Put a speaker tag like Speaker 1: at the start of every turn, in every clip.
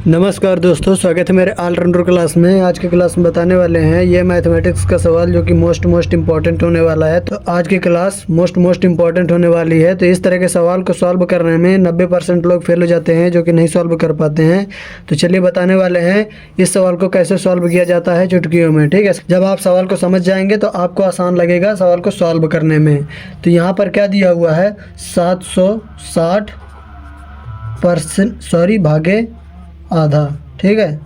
Speaker 1: नमस्कार दोस्तों, स्वागत है मेरे ऑलराउंडर क्लास में। आज के क्लास में बताने वाले हैं ये मैथमेटिक्स का सवाल जो कि मोस्ट इम्पॉर्टेंट होने वाला है। तो आज की क्लास मोस्ट इम्पॉर्टेंट होने वाली है। तो इस तरह के सवाल को सॉल्व करने में 90% लोग फेल हो जाते हैं जो कि नहीं सॉल्व कर पाते हैं। तो चलिए बताने वाले हैं इस सवाल को कैसे सॉल्व किया जाता है चुटकियों में। ठीक है, जब आप सवाल को समझ जाएंगे तो आपको आसान लगेगा सवाल को सॉल्व करने में। तो यहाँ पर क्या दिया हुआ है, 760% भागे आधा। ठीक है,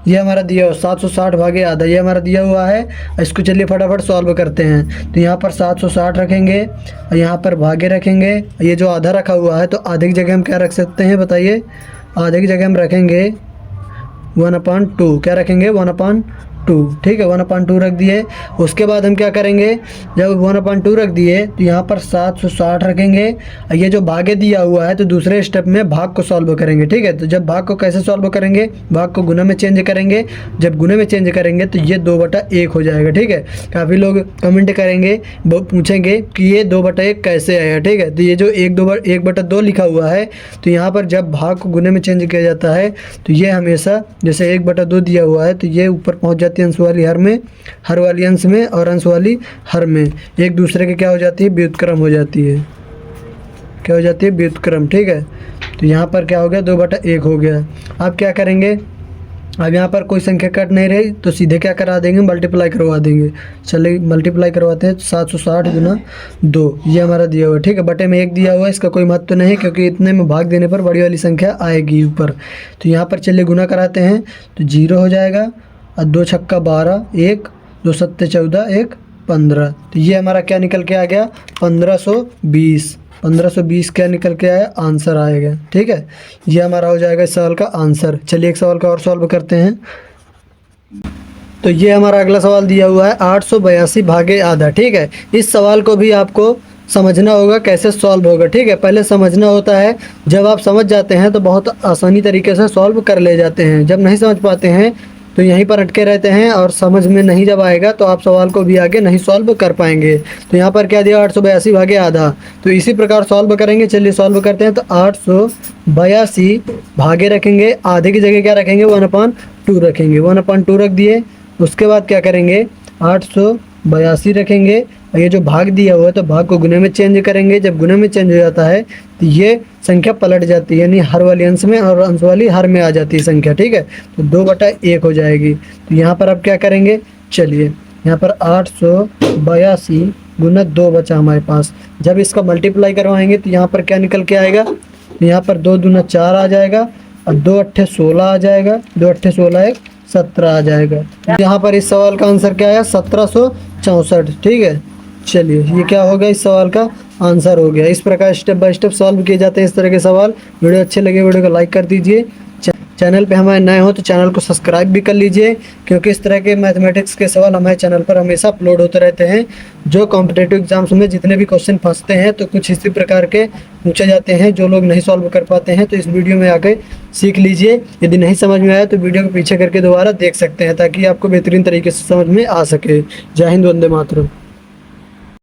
Speaker 1: ये हमारा दिया हुआ 760 भागे आधा, ये हमारा दिया हुआ है। इसको चलिए फटाफट सॉल्व करते हैं। तो यहाँ पर 760 रखेंगे और यहाँ पर भागे रखेंगे। ये जो आधा रखा हुआ है तो आधे की जगह हम क्या रख सकते हैं बताइए। आधे की जगह हम रखेंगे 1/2। क्या रखेंगे, 1/2। ठीक है, 1/2 रख दिए। उसके बाद हम क्या करेंगे, जब 1/2 रख दिए तो यहाँ पर 760 रखेंगे। ये जो भागे दिया हुआ है तो दूसरे स्टेप में भाग को सॉल्व करेंगे। ठीक है, तो जब भाग को कैसे सॉल्व करेंगे, भाग को गुना में चेंज करेंगे। जब गुने में चेंज करेंगे तो ये 2/1 हो जाएगा। ठीक है, काफ़ी लोग कमेंट करेंगे, पूछेंगे कि ये 2/1 कैसे आएगा। ठीक है, तो ये जो 1/2 लिखा हुआ है तो यहाँ पर जब भाग को गुने में चेंज किया जाता है तो ये हमेशा जैसे 1/2 दिया हुआ है तो ये ऊपर पहुँच जाती है अंश वाली हर में, हर वाली अंश में, और अंश वाली हर में एक दूसरे के क्या हो जाती है, व्युत्क्रम हो जाती है। क्या हो जाती है, व्युत्क्रम। ठीक है, तो यहाँ पर क्या हो गया, 2/1 हो गया। अब क्या करेंगे, अब यहाँ पर कोई संख्या कट नहीं रही तो सीधे क्या करा देंगे, मल्टीप्लाई करवा देंगे। चलिए मल्टीप्लाई करवाते हैं। 760 गुना 2 ये हमारा दिया हुआ है। ठीक है, बटे में 1 दिया हुआ है, इसका कोई महत्व नहीं है क्योंकि इतने में भाग देने पर बड़ी वाली संख्या आएगी ऊपर। तो यहाँ पर चलिए गुना कराते हैं तो 0 हो जाएगा और 2 छक्का 12, 1 2 सत्ते 14, 1 15। तो ये हमारा क्या निकल के आ गया, 1520। 1520 क्या निकल के आया, आंसर आएगा। ठीक है, ये हमारा हो जाएगा इस सवाल का आंसर। चलिए एक सवाल का और सॉल्व करते हैं। तो ये हमारा अगला सवाल दिया हुआ है 882 भागे आधा। ठीक है, इस सवाल को भी आपको समझना होगा कैसे सॉल्व होगा। ठीक है, पहले समझना होता है। जब आप समझ जाते हैं तो बहुत आसानी तरीके से सॉल्व कर ले जाते हैं। जब नहीं समझ पाते हैं तो यहीं पर अटके रहते हैं और समझ में नहीं जब आएगा तो आप सवाल को भी आगे नहीं सॉल्व कर पाएंगे। तो यहाँ पर क्या दिया, 882 भागे आधा। तो इसी प्रकार सॉल्व करेंगे। चलिए सॉल्व करते हैं। तो 882 भागे रखेंगे, आधे की जगह क्या रखेंगे, 1/2 रखेंगे। 1/2 रख दिए। उसके बाद क्या करेंगे, 882 रखेंगे और ये जो भाग दिया हुआ है तो भाग को गुने में चेंज करेंगे। जब गुने में चेंज हो जाता है तो ये संख्या पलट जाती है, यानी हर वाली अंश में और अंश वाली हर में आ जाती है संख्या। ठीक है, तो 2/1 हो जाएगी। तो यहाँ पर अब क्या करेंगे, चलिए यहाँ पर 882 गुना 2 बचा हमारे पास। जब इसका मल्टीप्लाई करवाएंगे तो यहाँ पर क्या निकल के आएगा, यहाँ पर 2 दूना 4 आ जाएगा और 2 अट्ठे 16 आ जाएगा। 2 अट्ठे 16, 1 17 आ जाएगा। यहाँ पर इस सवाल का आंसर क्या आया, 1764। ठीक है, चलिए ये क्या हो गया, इस सवाल का आंसर हो गया। इस प्रकार स्टेप बाय स्टेप सॉल्व किए जाते हैं इस तरह के सवाल। वीडियो अच्छे लगे वीडियो को लाइक कर दीजिए। चैनल पे हमारे नए हो तो चैनल को सब्सक्राइब भी कर लीजिए क्योंकि इस तरह के मैथमेटिक्स के सवाल हमारे चैनल पर हमेशा अपलोड होते रहते हैं। जो कॉम्पिटिटिव एग्जाम्स में जितने भी क्वेश्चन फंसते हैं तो कुछ इसी प्रकार के पूछे जाते हैं। जो लोग नहीं सॉल्व कर पाते हैं तो इस वीडियो में आके सीख लीजिए। यदि नहीं समझ में आया तो वीडियो को पीछे करके दोबारा देख सकते हैं ताकि आपको बेहतरीन तरीके से समझ में आ सके। जय हिंद, वंदे मातरम।